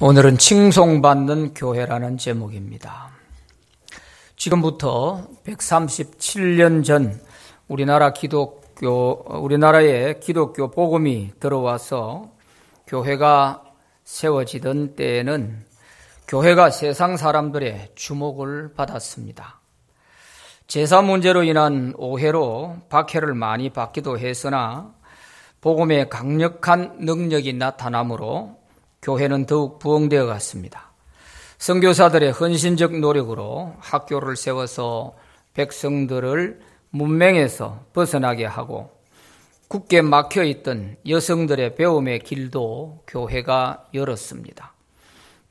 오늘은 칭송받는 교회라는 제목입니다. 지금부터 137년 전 우리나라에 기독교 복음이 들어와서 교회가 세워지던 때에는 교회가 세상 사람들의 주목을 받았습니다. 제사 문제로 인한 오해로 박해를 많이 받기도 했으나 복음의 강력한 능력이 나타나므로 교회는 더욱 부흥되어 갔습니다. 선교사들의 헌신적 노력으로 학교를 세워서 백성들을 문맹에서 벗어나게 하고 굳게 막혀있던 여성들의 배움의 길도 교회가 열었습니다.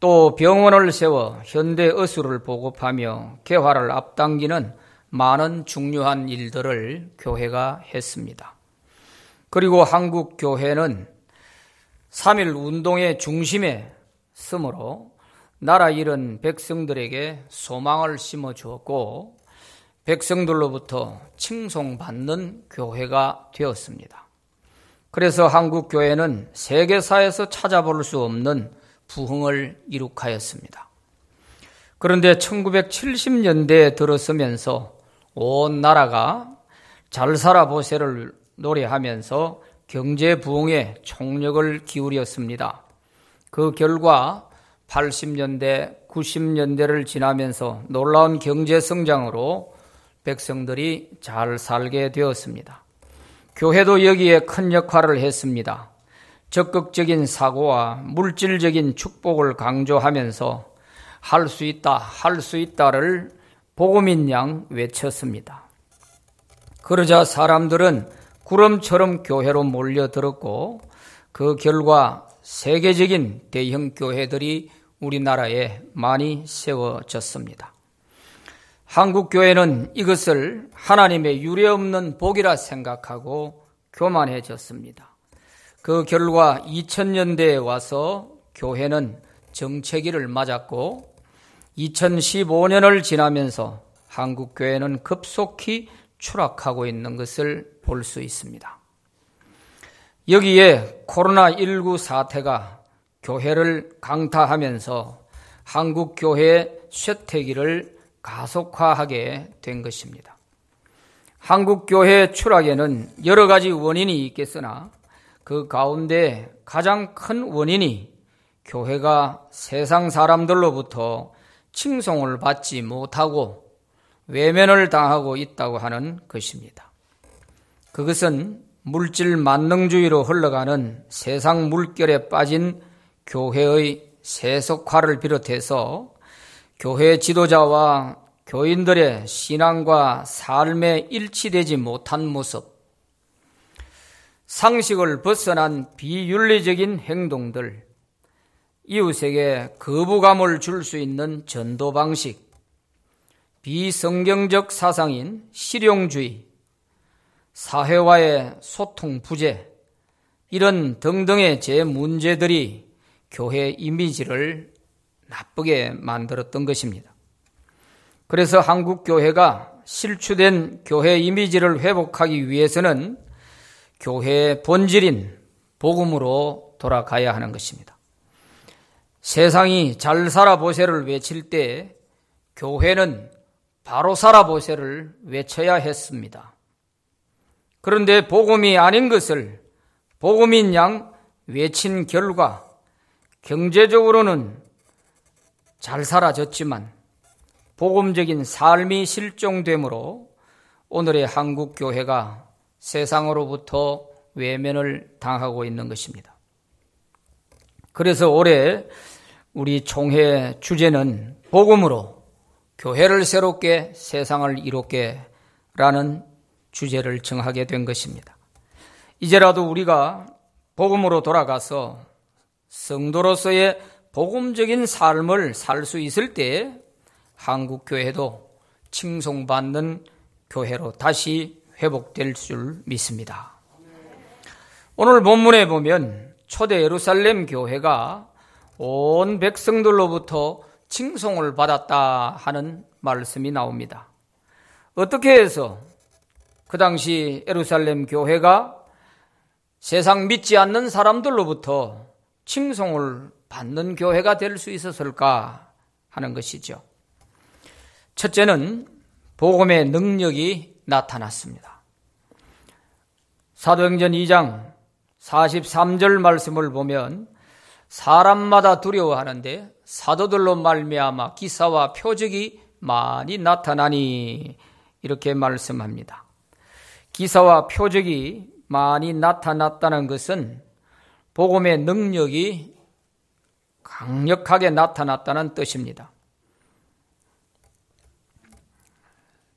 또 병원을 세워 현대 의술을 보급하며 개화를 앞당기는 많은 중요한 일들을 교회가 했습니다. 그리고 한국 교회는 3.1 운동의 중심에 서므로 나라 잃은 백성들에게 소망을 심어주었고 백성들로부터 칭송받는 교회가 되었습니다. 그래서 한국 교회는 세계사에서 찾아볼 수 없는 부흥을 이룩하였습니다. 그런데 1970년대에 들어서면서 온 나라가 잘 살아보세를 노래하면서 경제 부흥에 총력을 기울였습니다. 그 결과 80년대, 90년대를 지나면서 놀라운 경제 성장으로 백성들이 잘 살게 되었습니다. 교회도 여기에 큰 역할을 했습니다. 적극적인 사고와 물질적인 축복을 강조하면서 할 수 있다, 할 수 있다를 복음인 양 외쳤습니다. 그러자 사람들은 구름처럼 교회로 몰려들었고 그 결과 세계적인 대형 교회들이 우리나라에 많이 세워졌습니다. 한국 교회는 이것을 하나님의 유례없는 복이라 생각하고 교만해졌습니다. 그 결과 2000년대에 와서 교회는 정체기를 맞았고 2015년을 지나면서 한국 교회는 급속히 추락하고 있는 것을 볼 수 있습니다. 여기에 코로나19 사태가 교회를 강타하면서 한국 교회의 쇠퇴기를 가속화하게 된 것입니다. 한국 교회의 추락에는 여러 가지 원인이 있겠으나 그 가운데 가장 큰 원인이 교회가 세상 사람들로부터 칭송을 받지 못하고 외면을 당하고 있다고 하는 것입니다. 그것은 물질 만능주의로 흘러가는 세상 물결에 빠진 교회의 세속화를 비롯해서 교회 지도자와 교인들의 신앙과 삶에 일치되지 못한 모습, 상식을 벗어난 비윤리적인 행동들, 이웃에게 거부감을 줄 수 있는 전도 방식, 비성경적 사상인 실용주의, 사회와의 소통 부재, 이런 등등의 제 문제들이 교회 이미지를 나쁘게 만들었던 것입니다. 그래서 한국 교회가 실추된 교회 이미지를 회복하기 위해서는 교회의 본질인 복음으로 돌아가야 하는 것입니다. 세상이 잘 살아보세를 외칠 때 교회는 바로 살아보세를 외쳐야 했습니다. 그런데 복음이 아닌 것을 복음인 양 외친 결과 경제적으로는 잘 살아졌지만 복음적인 삶이 실종되므로 오늘의 한국 교회가 세상으로부터 외면을 당하고 있는 것입니다. 그래서 올해 우리 총회 주제는 복음으로 교회를 새롭게 세상을 이롭게 라는 주제를 정하게 된 것입니다. 이제라도 우리가 복음으로 돌아가서 성도로서의 복음적인 삶을 살 수 있을 때 한국 교회도 칭송받는 교회로 다시 회복될 줄 믿습니다. 오늘 본문에 보면 초대 예루살렘 교회가 온 백성들로부터 칭송을 받았다 하는 말씀이 나옵니다. 어떻게 해서 그 당시 예루살렘 교회가 세상 믿지 않는 사람들로부터 칭송을 받는 교회가 될 수 있었을까 하는 것이죠. 첫째는 복음의 능력이 나타났습니다. 사도행전 2장 43절 말씀을 보면 사람마다 두려워하는데 사도들로 말미암아 기사와 표적이 많이 나타나니 이렇게 말씀합니다. 기사와 표적이 많이 나타났다는 것은 복음의 능력이 강력하게 나타났다는 뜻입니다.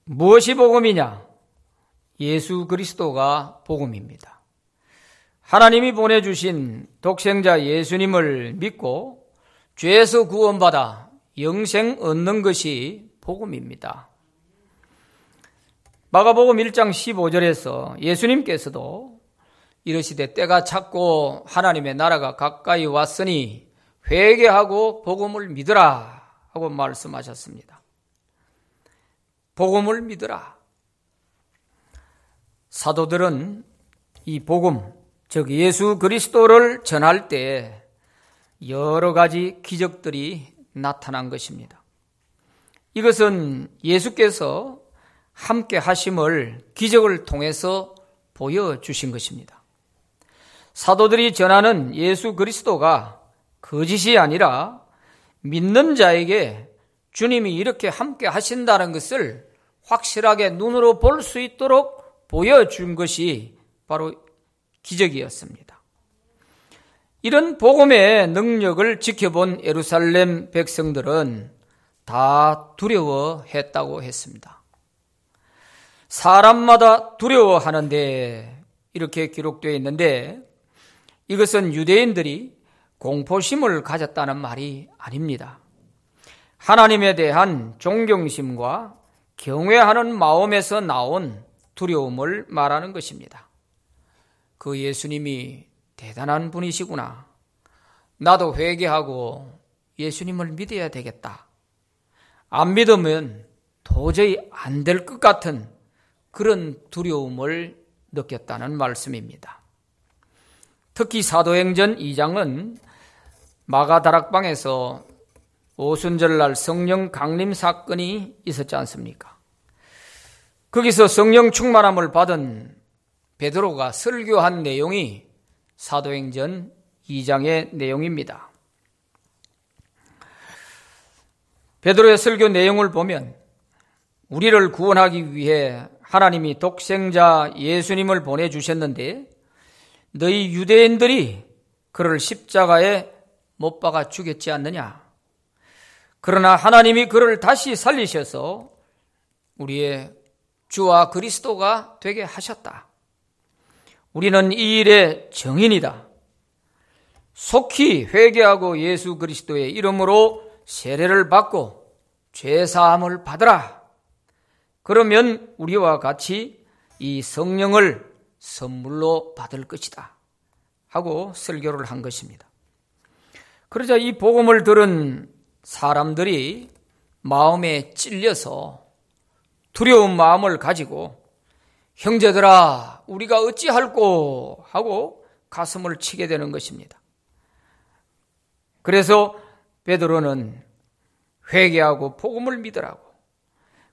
무엇이 복음이냐? 예수 그리스도가 복음입니다. 하나님이 보내주신 독생자 예수님을 믿고 죄에서 구원받아 영생 얻는 것이 복음입니다. 마가복음 1장 15절에서 예수님께서도 이르시되 때가 찼고 하나님의 나라가 가까이 왔으니 회개하고 복음을 믿으라 하고 말씀하셨습니다. 복음을 믿으라. 사도들은 이 복음, 즉 예수 그리스도를 전할 때 여러 가지 기적들이 나타난 것입니다. 이것은 예수께서 함께 하심을 기적을 통해서 보여주신 것입니다. 사도들이 전하는 예수 그리스도가 거짓이 아니라 믿는 자에게 주님이 이렇게 함께 하신다는 것을 확실하게 눈으로 볼 수 있도록 보여준 것이 바로 기적이었습니다. 이런 복음의 능력을 지켜본 예루살렘 백성들은 다 두려워했다고 했습니다. 사람마다 두려워하는데 이렇게 기록되어 있는데 이것은 유대인들이 공포심을 가졌다는 말이 아닙니다. 하나님에 대한 존경심과 경외하는 마음에서 나온 두려움을 말하는 것입니다. 그 예수님이 대단한 분이시구나. 나도 회개하고 예수님을 믿어야 되겠다. 안 믿으면 도저히 안 될 것 같은 그런 두려움을 느꼈다는 말씀입니다. 특히 사도행전 2장은 마가다락방에서 오순절날 성령 강림 사건이 있었지 않습니까? 거기서 성령 충만함을 받은 베드로가 설교한 내용이 사도행전 2장의 내용입니다. 베드로의 설교 내용을 보면 우리를 구원하기 위해 하나님이 독생자 예수님을 보내주셨는데 너희 유대인들이 그를 십자가에 못 박아 죽였지 않느냐? 그러나 하나님이 그를 다시 살리셔서 우리의 주와 그리스도가 되게 하셨다. 우리는 이 일의 증인이다. 속히 회개하고 예수 그리스도의 이름으로 세례를 받고 죄사함을 받으라. 그러면 우리와 같이 이 성령을 선물로 받을 것이다 하고 설교를 한 것입니다. 그러자 이 복음을 들은 사람들이 마음에 찔려서 두려운 마음을 가지고 형제들아 우리가 어찌할꼬 하고 가슴을 치게 되는 것입니다. 그래서 베드로는 회개하고 복음을 믿으라고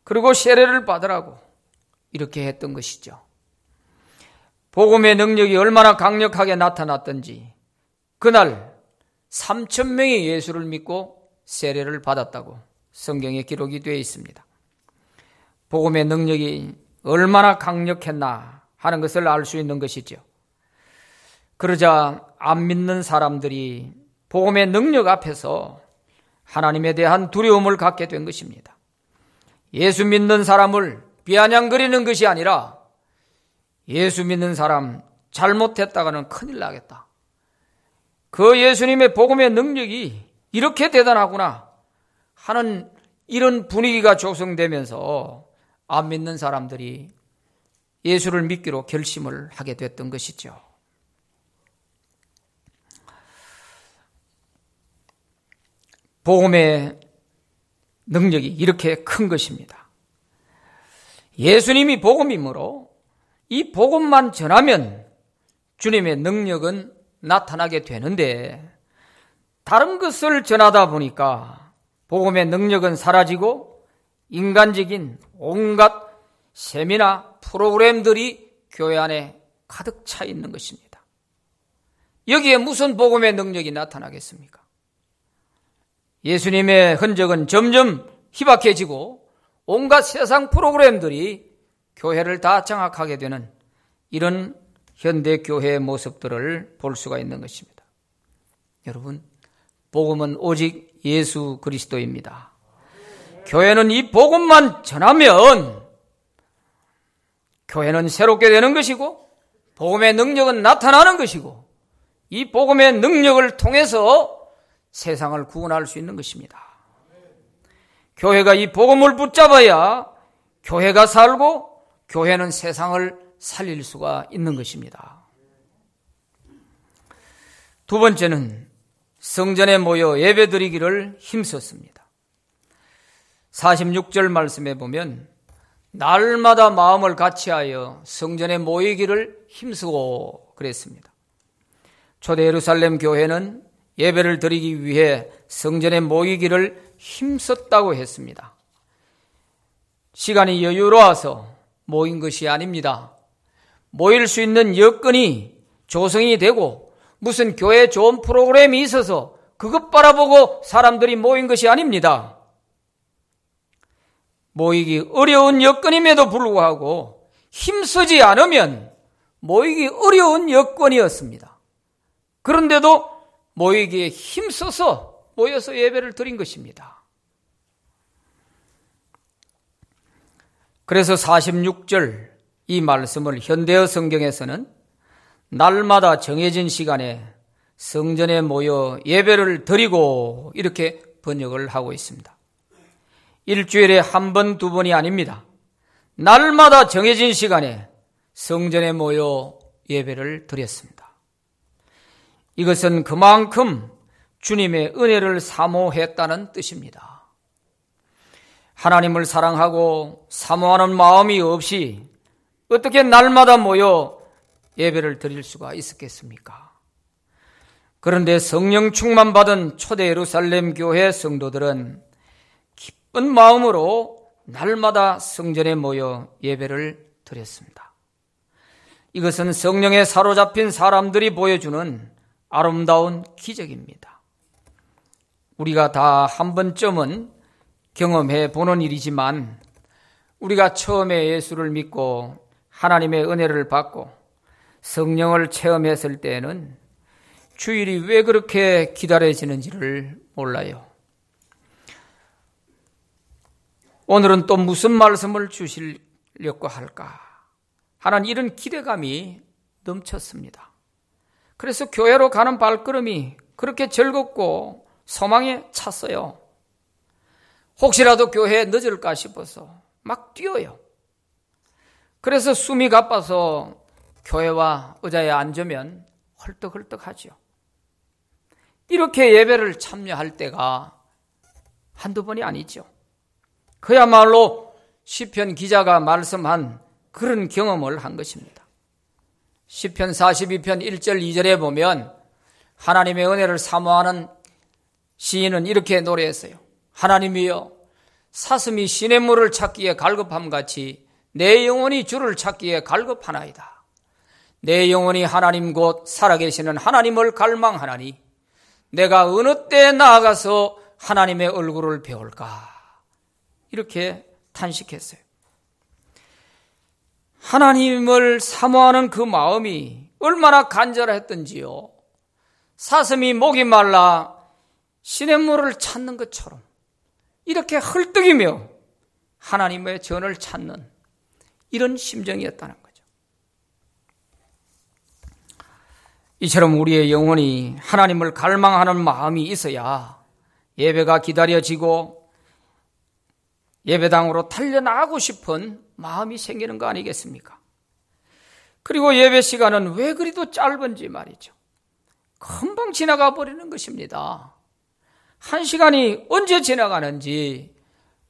그리고 세례를 받으라고 이렇게 했던 것이죠. 복음의 능력이 얼마나 강력하게 나타났던지 그날 3,000명이 예수를 믿고 세례를 받았다고 성경에 기록이 되어 있습니다. 복음의 능력이 얼마나 강력했나 하는 것을 알 수 있는 것이죠. 그러자 안 믿는 사람들이 복음의 능력 앞에서 하나님에 대한 두려움을 갖게 된 것입니다. 예수 믿는 사람을 비아냥거리는 것이 아니라 예수 믿는 사람 잘못했다가는 큰일 나겠다. 그 예수님의 복음의 능력이 이렇게 대단하구나 하는 이런 분위기가 조성되면서 안 믿는 사람들이 예수를 믿기로 결심을 하게 됐던 것이죠. 복음의 능력이 이렇게 큰 것입니다. 예수님이 복음이므로 이 복음만 전하면 주님의 능력은 나타나게 되는데 다른 것을 전하다 보니까 복음의 능력은 사라지고 인간적인 온갖 세미나 프로그램들이 교회 안에 가득 차 있는 것입니다. 여기에 무슨 복음의 능력이 나타나겠습니까? 예수님의 흔적은 점점 희박해지고 온갖 세상 프로그램들이 교회를 다 장악하게 되는 이런 현대 교회의 모습들을 볼 수가 있는 것입니다. 여러분, 복음은 오직 예수 그리스도입니다. 교회는 이 복음만 전하면 교회는 새롭게 되는 것이고 복음의 능력은 나타나는 것이고 이 복음의 능력을 통해서 세상을 구원할 수 있는 것입니다. 교회가 이 복음을 붙잡아야 교회가 살고 교회는 세상을 살릴 수가 있는 것입니다. 두 번째는 성전에 모여 예배드리기를 힘썼습니다. 46절 말씀에 보면 날마다 마음을 같이하여 성전에 모이기를 힘쓰고 그랬습니다. 초대 예루살렘 교회는 예배를 드리기 위해 성전에 모이기를 힘썼다고 했습니다. 시간이 여유로워서 모인 것이 아닙니다. 모일 수 있는 여건이 조성이 되고 무슨 교회 좋은 프로그램이 있어서 그것 바라보고 사람들이 모인 것이 아닙니다. 모이기 어려운 여건임에도 불구하고 힘쓰지 않으면 모이기 어려운 여건이었습니다. 그런데도 모이기에 힘써서 모여서 예배를 드린 것입니다. 그래서 46절 이 말씀을 현대어 성경에서는 날마다 정해진 시간에 성전에 모여 예배를 드리고 이렇게 번역을 하고 있습니다. 일주일에 한 번, 두 번이 아닙니다. 날마다 정해진 시간에 성전에 모여 예배를 드렸습니다. 이것은 그만큼 주님의 은혜를 사모했다는 뜻입니다. 하나님을 사랑하고 사모하는 마음이 없이 어떻게 날마다 모여 예배를 드릴 수가 있었겠습니까? 그런데 성령 충만 받은 초대 예루살렘 교회 성도들은 기쁜 마음으로 날마다 성전에 모여 예배를 드렸습니다. 이것은 성령에 사로잡힌 사람들이 보여주는 아름다운 기적입니다. 우리가 다 한 번쯤은 경험해 보는 일이지만 우리가 처음에 예수를 믿고 하나님의 은혜를 받고 성령을 체험했을 때에는 주일이 왜 그렇게 기다려지는지를 몰라요. 오늘은 또 무슨 말씀을 주시려고 할까 하는 이런 기대감이 넘쳤습니다. 그래서 교회로 가는 발걸음이 그렇게 즐겁고 소망에 찼어요. 혹시라도 교회에 늦을까 싶어서 막 뛰어요. 그래서 숨이 가빠서 교회와 의자에 앉으면 헐떡헐떡하죠. 이렇게 예배를 참여할 때가 한두 번이 아니죠. 그야말로 시편 기자가 말씀한 그런 경험을 한 것입니다. 시편 42편 1절 2절에 보면 하나님의 은혜를 사모하는 시인은 이렇게 노래했어요. 하나님이여 사슴이 시냇물을 찾기에 갈급함같이 내 영혼이 주를 찾기에 갈급하나이다. 내 영혼이 하나님 곧 살아계시는 하나님을 갈망하나니 내가 어느 때 나아가서 하나님의 얼굴을 배울까? 이렇게 탄식했어요. 하나님을 사모하는 그 마음이 얼마나 간절했던지요. 사슴이 목이 말라 시냇물을 찾는 것처럼 이렇게 헐떡이며 하나님의 전을 찾는 이런 심정이었다는 거죠. 이처럼 우리의 영혼이 하나님을 갈망하는 마음이 있어야 예배가 기다려지고 예배당으로 달려나가고 싶은 마음이 생기는 거 아니겠습니까? 그리고 예배 시간은 왜 그리도 짧은지 말이죠. 금방 지나가 버리는 것입니다. 한 시간이 언제 지나가는지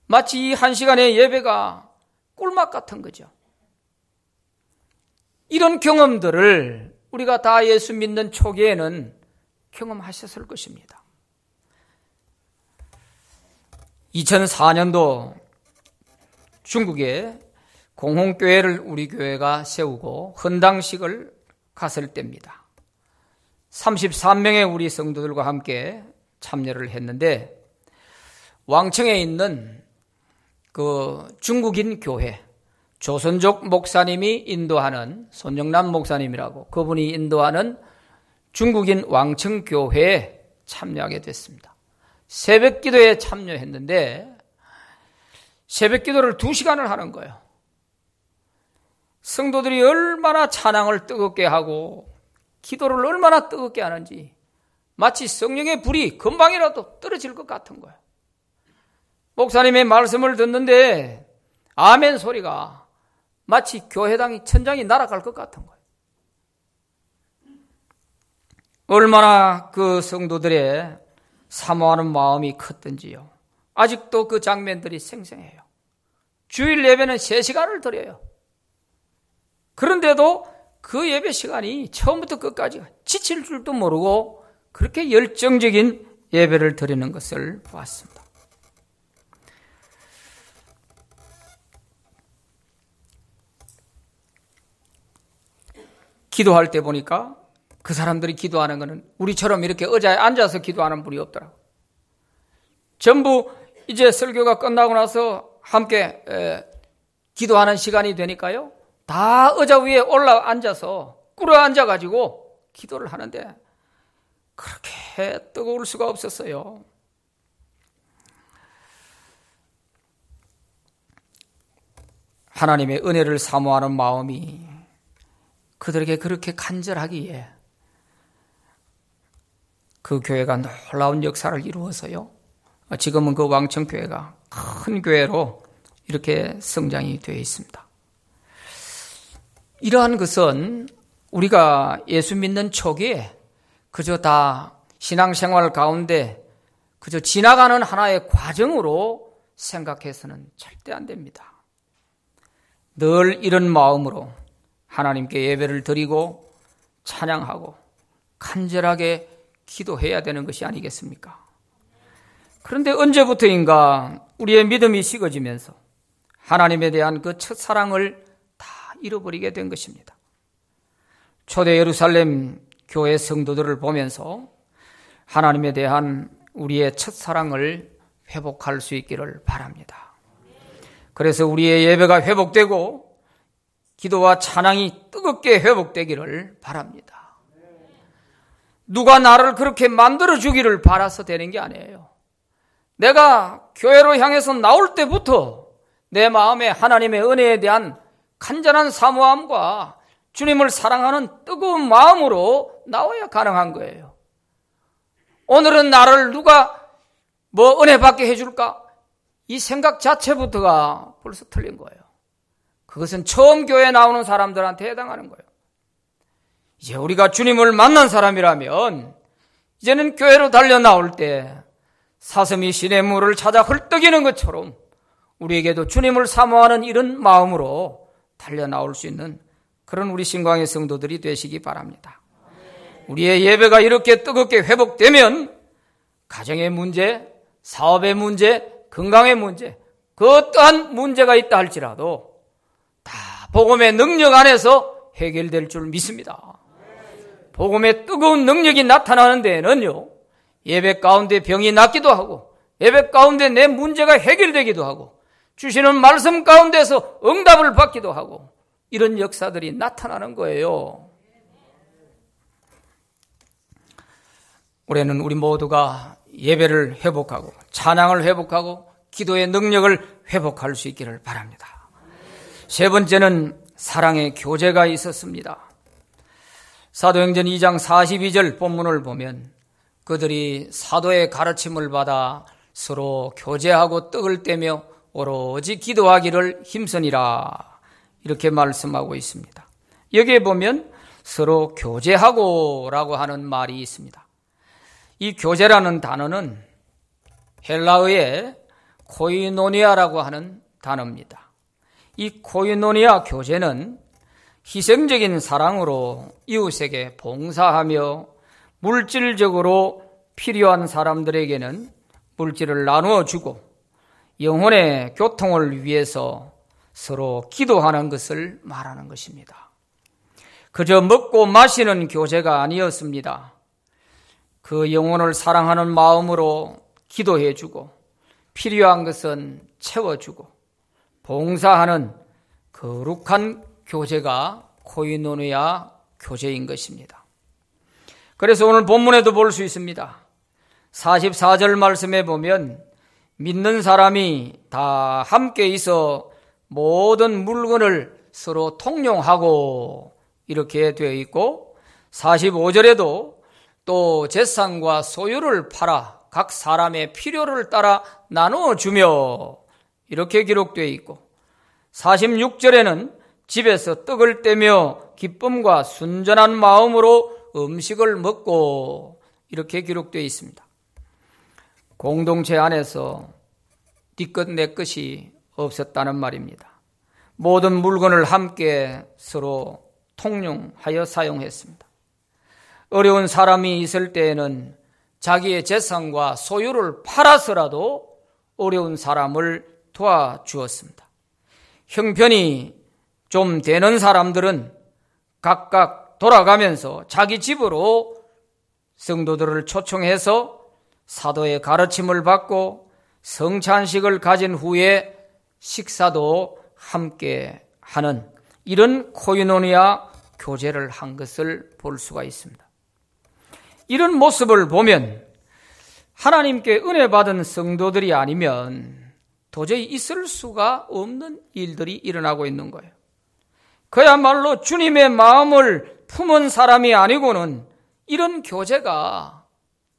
마치 이 한 시간의 예배가 꿀맛 같은 거죠. 이런 경험들을 우리가 다 예수 믿는 초기에는 경험하셨을 것입니다. 2004년도 중국에 공홍교회를 우리 교회가 세우고 헌당식을 갔을 때입니다. 33명의 우리 성도들과 함께 참여를 했는데, 왕청에 있는 그 중국인 교회, 조선족 목사님이 인도하는, 손영남 목사님이라고, 그분이 인도하는 중국인 왕청교회에 참여하게 됐습니다. 새벽기도에 참여했는데 새벽기도를 2시간을 하는 거예요. 성도들이 얼마나 찬양을 뜨겁게 하고 기도를 얼마나 뜨겁게 하는지 마치 성령의 불이 금방이라도 떨어질 것 같은 거예요. 목사님의 말씀을 듣는데 아멘 소리가 마치 교회당이 천장이 날아갈 것 같은 거예요. 얼마나 그 성도들의 사모하는 마음이 컸던지요. 아직도 그 장면들이 생생해요. 주일 예배는 3시간을 드려요. 그런데도 그 예배 시간이 처음부터 끝까지 지칠 줄도 모르고 그렇게 열정적인 예배를 드리는 것을 보았습니다. 기도할 때 보니까 그 사람들이 기도하는 것은 우리처럼 이렇게 의자에 앉아서 기도하는 분이 없더라고요. 전부 이제 설교가 끝나고 나서 함께 기도하는 시간이 되니까요. 다 의자 위에 올라 앉아서 꿇어 앉아가지고 기도를 하는데 그렇게 뜨거울 수가 없었어요. 하나님의 은혜를 사모하는 마음이 그들에게 그렇게 간절하기에 그 교회가 놀라운 역사를 이루어서요. 지금은 그 왕청교회가 큰 교회로 이렇게 성장이 되어 있습니다. 이러한 것은 우리가 예수 믿는 초기에 그저 다 신앙생활 가운데 그저 지나가는 하나의 과정으로 생각해서는 절대 안 됩니다. 늘 이런 마음으로 하나님께 예배를 드리고 찬양하고 간절하게 기도해야 되는 것이 아니겠습니까? 그런데 언제부터인가 우리의 믿음이 식어지면서 하나님에 대한 그 첫사랑을 다 잃어버리게 된 것입니다. 초대 예루살렘 교회 성도들을 보면서 하나님에 대한 우리의 첫사랑을 회복할 수 있기를 바랍니다. 그래서 우리의 예배가 회복되고 기도와 찬양이 뜨겁게 회복되기를 바랍니다. 누가 나를 그렇게 만들어주기를 바라서 되는 게 아니에요. 내가 교회로 향해서 나올 때부터 내 마음에 하나님의 은혜에 대한 간절한 사모함과 주님을 사랑하는 뜨거운 마음으로 나와야 가능한 거예요. 오늘은 나를 누가 은혜 받게 해줄까? 이 생각 자체부터가 벌써 틀린 거예요. 그것은 처음 교회에 나오는 사람들한테 해당하는 거예요. 이제 우리가 주님을 만난 사람이라면 이제는 교회로 달려 나올 때 사슴이 시냇물을 찾아 헐떡이는 것처럼 우리에게도 주님을 사모하는 이런 마음으로 달려 나올 수 있는 그런 우리 신광의 성도들이 되시기 바랍니다. 우리의 예배가 이렇게 뜨겁게 회복되면 가정의 문제, 사업의 문제, 건강의 문제, 그 어떠한 문제가 있다 할지라도 다 복음의 능력 안에서 해결될 줄 믿습니다. 복음의 뜨거운 능력이 나타나는 데에는요, 예배 가운데 병이 낫기도 하고 예배 가운데 내 문제가 해결되기도 하고 주시는 말씀 가운데서 응답을 받기도 하고 이런 역사들이 나타나는 거예요. 올해는 우리 모두가 예배를 회복하고 찬양을 회복하고 기도의 능력을 회복할 수 있기를 바랍니다. 세 번째는 사랑의 교제가 있었습니다. 사도행전 2장 42절 본문을 보면 그들이 사도의 가르침을 받아 서로 교제하고 떡을 떼며 오로지 기도하기를 힘쓰니라 이렇게 말씀하고 있습니다. 여기에 보면 서로 교제하고 라고 하는 말이 있습니다. 이 교제라는 단어는 헬라어의 코이노니아라고 하는 단어입니다. 이 코이노니아 교제는 희생적인 사랑으로 이웃에게 봉사하며 물질적으로 필요한 사람들에게는 물질을 나누어 주고 영혼의 교통을 위해서 서로 기도하는 것을 말하는 것입니다. 그저 먹고 마시는 교제가 아니었습니다. 그 영혼을 사랑하는 마음으로 기도해주고 필요한 것은 채워주고 봉사하는 거룩한 교제가 코이노니아 교제인 것입니다. 그래서 오늘 본문에도 볼 수 있습니다. 44절 말씀에 보면 믿는 사람이 다 함께 있어 모든 물건을 서로 통용하고 이렇게 되어 있고 45절에도 또 재산과 소유를 팔아 각 사람의 필요를 따라 나누어주며 이렇게 기록되어 있고 46절에는 집에서 떡을 떼며 기쁨과 순전한 마음으로 음식을 먹고 이렇게 기록되어 있습니다. 공동체 안에서 네 것 내 것이 없었다는 말입니다. 모든 물건을 함께 서로 통용하여 사용했습니다. 어려운 사람이 있을 때에는 자기의 재산과 소유를 팔아서라도 어려운 사람을 도와주었습니다. 형편이 좀 되는 사람들은 각각 돌아가면서 자기 집으로 성도들을 초청해서 사도의 가르침을 받고 성찬식을 가진 후에 식사도 함께 하는 이런 코이노니아 교제를 한 것을 볼 수가 있습니다. 이런 모습을 보면 하나님께 은혜 받은 성도들이 아니면 도저히 있을 수가 없는 일들이 일어나고 있는 거예요. 그야말로 주님의 마음을 품은 사람이 아니고는 이런 교제가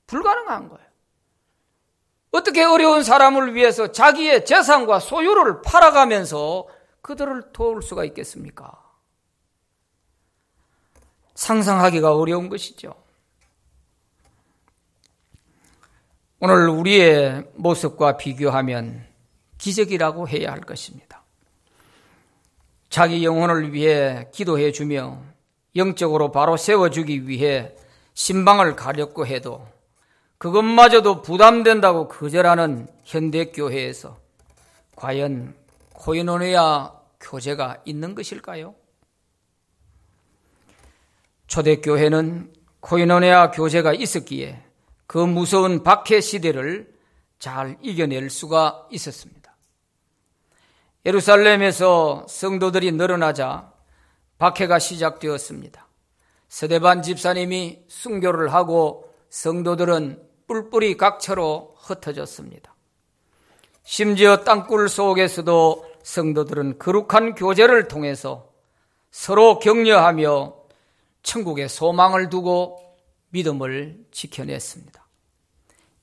불가능한 거예요. 어떻게 어려운 사람을 위해서 자기의 재산과 소유를 팔아가면서 그들을 도울 수가 있겠습니까? 상상하기가 어려운 것이죠. 오늘 우리의 모습과 비교하면 기적이라고 해야 할 것입니다. 자기 영혼을 위해 기도해 주며 영적으로 바로 세워주기 위해 신방을 가렸고 해도 그것마저도 부담된다고 거절하는 현대교회에서 과연 코이노니아 교제가 있는 것일까요? 초대교회는 코이노니아 교제가 있었기에 그 무서운 박해 시대를 잘 이겨낼 수가 있었습니다. 예루살렘에서 성도들이 늘어나자 박해가 시작되었습니다. 스데반 집사님이 순교를 하고 성도들은 뿔뿔이 각처로 흩어졌습니다. 심지어 땅굴 속에서도 성도들은 거룩한 교제를 통해서 서로 격려하며 천국의 소망을 두고 믿음을 지켜냈습니다.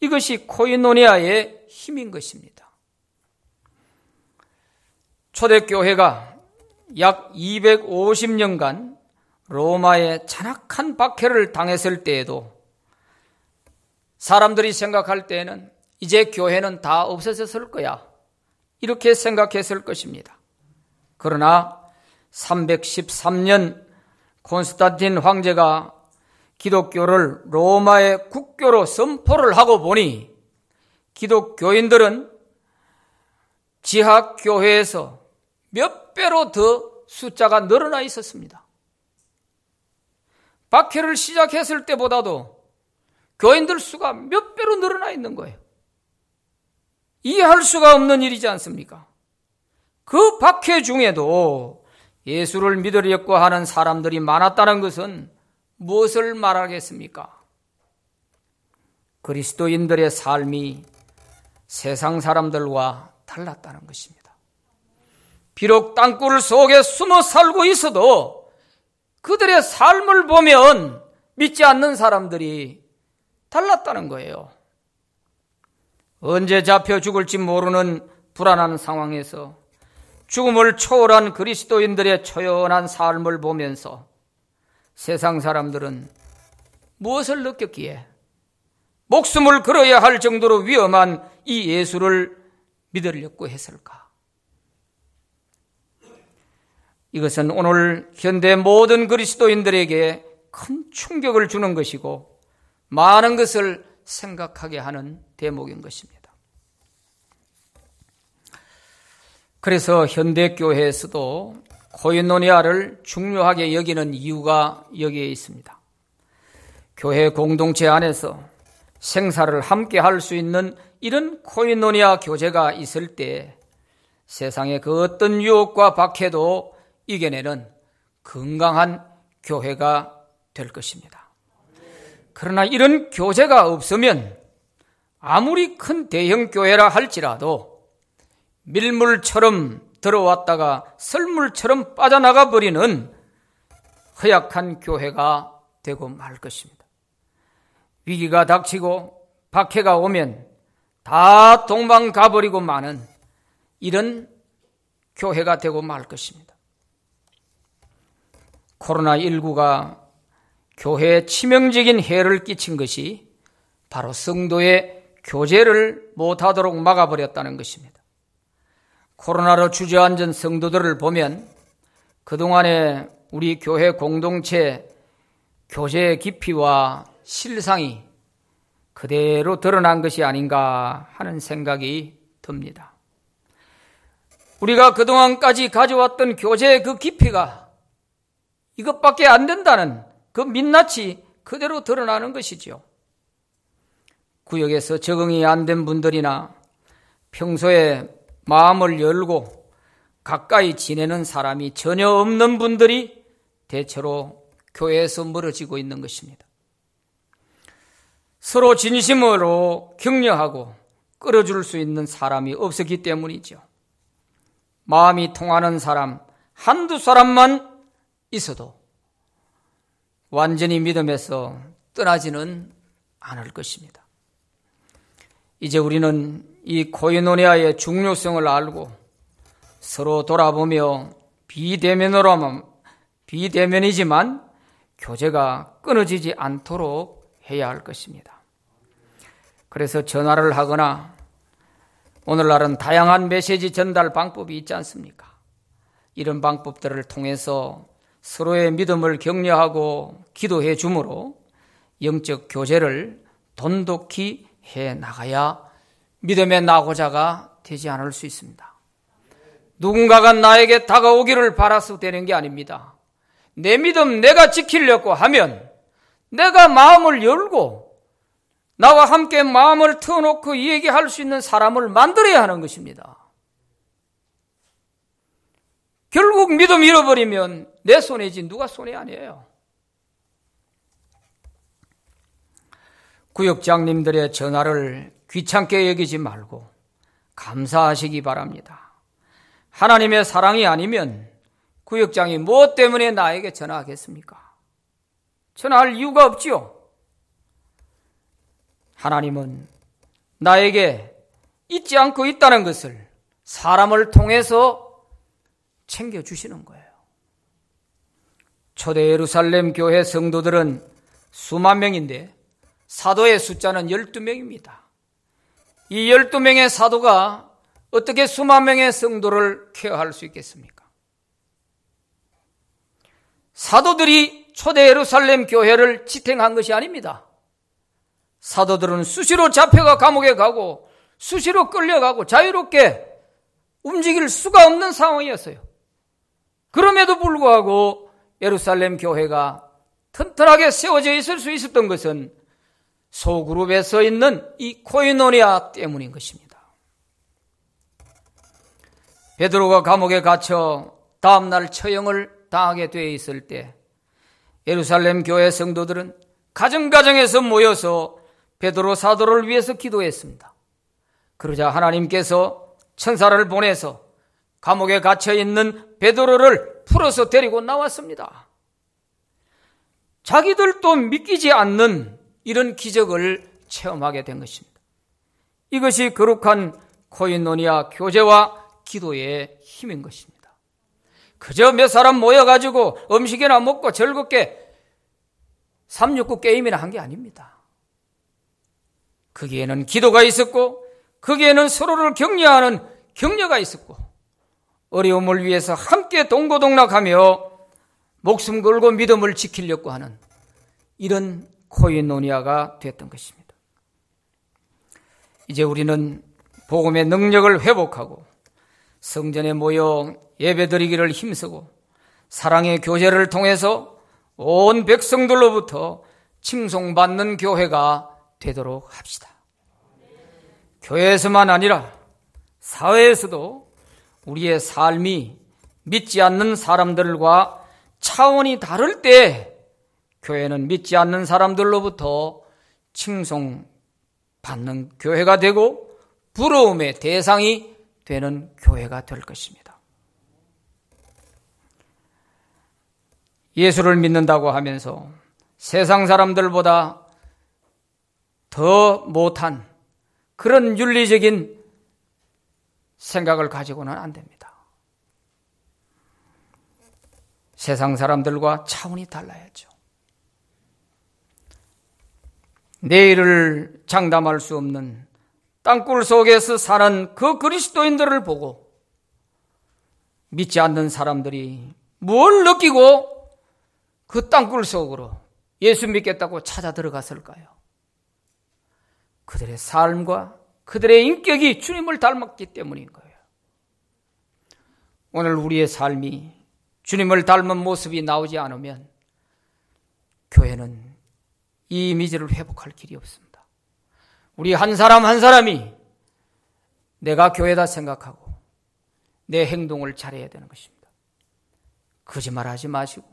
이것이 코이노니아의 힘인 것입니다. 초대교회가 약 250년간 로마의 잔악한 박해를 당했을 때에도 사람들이 생각할 때에는 이제 교회는 다 없어졌을 거야 이렇게 생각했을 것입니다. 그러나 313년 콘스탄틴 황제가 기독교를 로마의 국교로 선포를 하고 보니 기독교인들은 지하교회에서 몇 배로 더 숫자가 늘어나 있었습니다. 박해를 시작했을 때보다도 교인들 수가 몇 배로 늘어나 있는 거예요. 이해할 수가 없는 일이지 않습니까? 그 박해 중에도 예수를 믿으려고 하는 사람들이 많았다는 것은 무엇을 말하겠습니까? 그리스도인들의 삶이 세상 사람들과 달랐다는 것입니다. 비록 땅굴 속에 숨어 살고 있어도 그들의 삶을 보면 믿지 않는 사람들이 달랐다는 거예요. 언제 잡혀 죽을지 모르는 불안한 상황에서 죽음을 초월한 그리스도인들의 초연한 삶을 보면서 세상 사람들은 무엇을 느꼈기에 목숨을 걸어야 할 정도로 위험한 이 예수를 믿으려고 했을까? 이것은 오늘 현대 모든 그리스도인들에게 큰 충격을 주는 것이고 많은 것을 생각하게 하는 대목인 것입니다. 그래서 현대교회에서도 코이노니아를 중요하게 여기는 이유가 여기에 있습니다. 교회 공동체 안에서 생사를 함께 할 수 있는 이런 코이노니아 교제가 있을 때 세상의 그 어떤 유혹과 박해도 이겨내는 건강한 교회가 될 것입니다. 그러나 이런 교제가 없으면 아무리 큰 대형 교회라 할지라도 밀물처럼 들어왔다가 썰물처럼 빠져나가 버리는 허약한 교회가 되고 말 것입니다. 위기가 닥치고 박해가 오면 다 도망가 버리고 마는 이런 교회가 되고 말 것입니다. 코로나19가 교회에 치명적인 해를 끼친 것이 바로 성도의 교제를 못하도록 막아버렸다는 것입니다. 코로나로 주저앉은 성도들을 보면 그동안에 우리 교회 공동체 교제의 깊이와 실상이 그대로 드러난 것이 아닌가 하는 생각이 듭니다. 우리가 그동안까지 가져왔던 교제의 그 깊이가 이것밖에 안 된다는 그 민낯이 그대로 드러나는 것이죠. 구역에서 적응이 안 된 분들이나 평소에 마음을 열고 가까이 지내는 사람이 전혀 없는 분들이 대체로 교회에서 멀어지고 있는 것입니다. 서로 진심으로 격려하고 끌어줄 수 있는 사람이 없었기 때문이죠. 마음이 통하는 사람 한두 사람만 있어도 완전히 믿음에서 떠나지는 않을 것입니다. 이제 우리는 이 코이노니아의 중요성을 알고 서로 돌아보며 비대면이지만 교제가 끊어지지 않도록 해야 할 것입니다. 그래서 전화를 하거나 오늘날은 다양한 메시지 전달 방법이 있지 않습니까? 이런 방법들을 통해서 서로의 믿음을 격려하고 기도해 주므로 영적 교제를 돈독히 해 나가야 믿음의 낙오자가 되지 않을 수 있습니다. 누군가가 나에게 다가오기를 바라서 되는 게 아닙니다. 내 믿음 내가 지키려고 하면 내가 마음을 열고 나와 함께 마음을 터놓고 얘기할 수 있는 사람을 만들어야 하는 것입니다. 결국 믿음 잃어버리면 내 손해지 누가 손해 아니에요. 구역장님들의 전화를 귀찮게 여기지 말고 감사하시기 바랍니다. 하나님의 사랑이 아니면 구역장이 무엇 때문에 나에게 전화하겠습니까? 전화할 이유가 없지요. 하나님은 나에게 잊지 않고 있다는 것을 사람을 통해서 챙겨주시는 거예요. 초대 예루살렘 교회 성도들은 수만 명인데 사도의 숫자는 12명입니다. 이 12명의 사도가 어떻게 수만 명의 성도를 케어할 수 있겠습니까? 사도들이 초대 예루살렘 교회를 지탱한 것이 아닙니다. 사도들은 수시로 잡혀가 감옥에 가고 수시로 끌려가고 자유롭게 움직일 수가 없는 상황이었어요. 그럼에도 불구하고 예루살렘 교회가 튼튼하게 세워져 있을 수 있었던 것은 소그룹에 서 있는 이 코이노니아 때문인 것입니다. 베드로가 감옥에 갇혀 다음날 처형을 당하게 되어 있을 때 예루살렘 교회 성도들은 가정가정에서 모여서 베드로 사도를 위해서 기도했습니다. 그러자 하나님께서 천사를 보내서 감옥에 갇혀 있는 베드로를 풀어서 데리고 나왔습니다. 자기들도 믿기지 않는 이런 기적을 체험하게 된 것입니다. 이것이 거룩한 코이노니아 교제와 기도의 힘인 것입니다. 그저 몇 사람 모여가지고 음식이나 먹고 즐겁게 369 게임이나 한 게 아닙니다. 거기에는 기도가 있었고 거기에는 서로를 격려하는 격려가 있었고 어려움을 위해서 함께 동고동락하며 목숨 걸고 믿음을 지키려고 하는 이런 코이노니아가 됐던 것입니다. 이제 우리는 복음의 능력을 회복하고 성전에 모여 예배드리기를 힘쓰고 사랑의 교제를 통해서 온 백성들로부터 칭송받는 교회가 되도록 합시다. 교회에서만 아니라 사회에서도 우리의 삶이 믿지 않는 사람들과 차원이 다를 때 교회는 믿지 않는 사람들로부터 칭송받는 교회가 되고 부러움의 대상이 되는 교회가 될 것입니다. 예수를 믿는다고 하면서 세상 사람들보다 더 못한 그런 윤리적인 생각을 가지고는 안 됩니다. 세상 사람들과 차원이 달라야죠. 내일을 장담할 수 없는 땅굴 속에서 사는 그 그리스도인들을 보고 믿지 않는 사람들이 뭘 느끼고 그 땅굴 속으로 예수 믿겠다고 찾아 들어갔을까요? 그들의 삶과 그들의 인격이 주님을 닮았기 때문인 거예요. 오늘 우리의 삶이 주님을 닮은 모습이 나오지 않으면 교회는 이 이미지를 회복할 길이 없습니다. 우리 한 사람 한 사람이 내가 교회다 생각하고 내 행동을 잘해야 되는 것입니다. 거짓말하지 마시고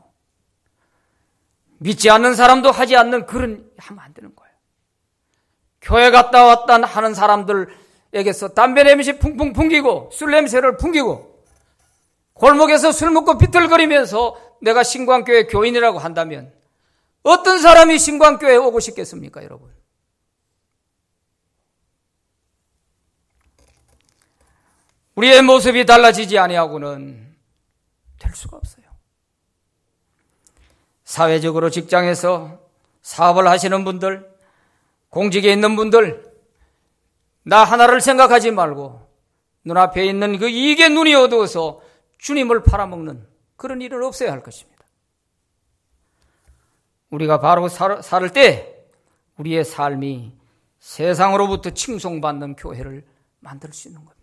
믿지 않는 사람도 하지 않는 그런 하면 안 되는 거예요. 교회 갔다 왔다 하는 사람들에게서 담배 냄새 풍풍 풍기고 술 냄새를 풍기고 골목에서 술 먹고 비틀거리면서 내가 신광교회 교인이라고 한다면 어떤 사람이 신광교회에 오고 싶겠습니까, 여러분? 우리의 모습이 달라지지 아니하고는 될 수가 없어요. 사회적으로 직장에서 사업을 하시는 분들, 공직에 있는 분들, 나 하나를 생각하지 말고 눈앞에 있는 그 이익에 눈이 어두워서 주님을 팔아먹는 그런 일은 없어야 할 것입니다. 우리가 바로 살 때 우리의 삶이 세상으로부터 칭송받는 교회를 만들 수 있는 겁니다.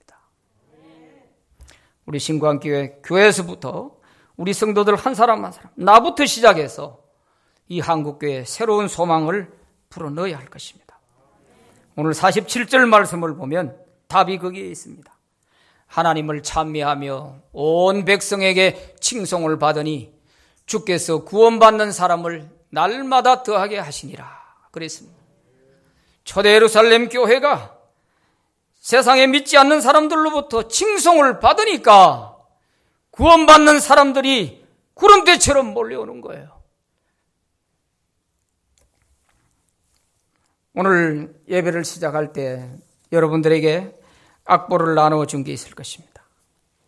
우리 신광교회 교회에서부터 우리 성도들 한 사람 한 사람 나부터 시작해서 이 한국교회에 새로운 소망을 불어넣어야 할 것입니다. 오늘 47절 말씀을 보면 답이 거기에 있습니다. 하나님을 찬미하며 온 백성에게 칭송을 받으니 주께서 구원받는 사람을 날마다 더하게 하시니라 그랬습니다. 초대 예루살렘 교회가 세상에 믿지 않는 사람들로부터 칭송을 받으니까 구원받는 사람들이 구름대처럼 몰려오는 거예요. 오늘 예배를 시작할 때 여러분들에게 악보를 나누어 준 게 있을 것입니다.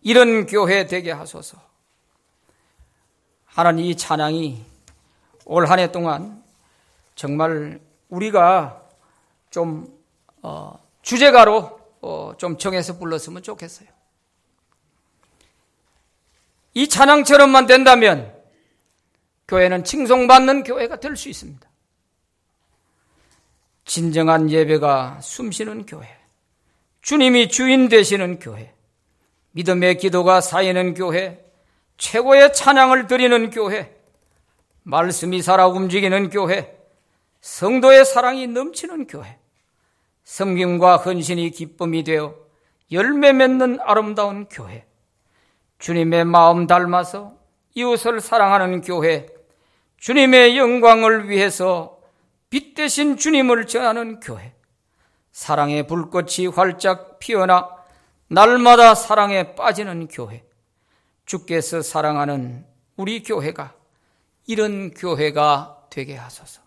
이런 교회 되게 하소서. 하나님, 이 찬양이 올 한 해 동안 정말 우리가 좀 주제가로 좀 정해서 불렀으면 좋겠어요. 이 찬양처럼만 된다면 교회는 칭송받는 교회가 될 수 있습니다. 진정한 예배가 숨쉬는 교회, 주님이 주인 되시는 교회, 믿음의 기도가 쌓이는 교회, 최고의 찬양을 드리는 교회, 말씀이 살아 움직이는 교회, 성도의 사랑이 넘치는 교회, 섬김과 헌신이 기쁨이 되어 열매 맺는 아름다운 교회, 주님의 마음 닮아서 이웃을 사랑하는 교회, 주님의 영광을 위해서 빛 대신 주님을 전하는 교회, 사랑의 불꽃이 활짝 피어나 날마다 사랑에 빠지는 교회, 주께서 사랑하는 우리 교회가 이런 교회가 되게 하소서.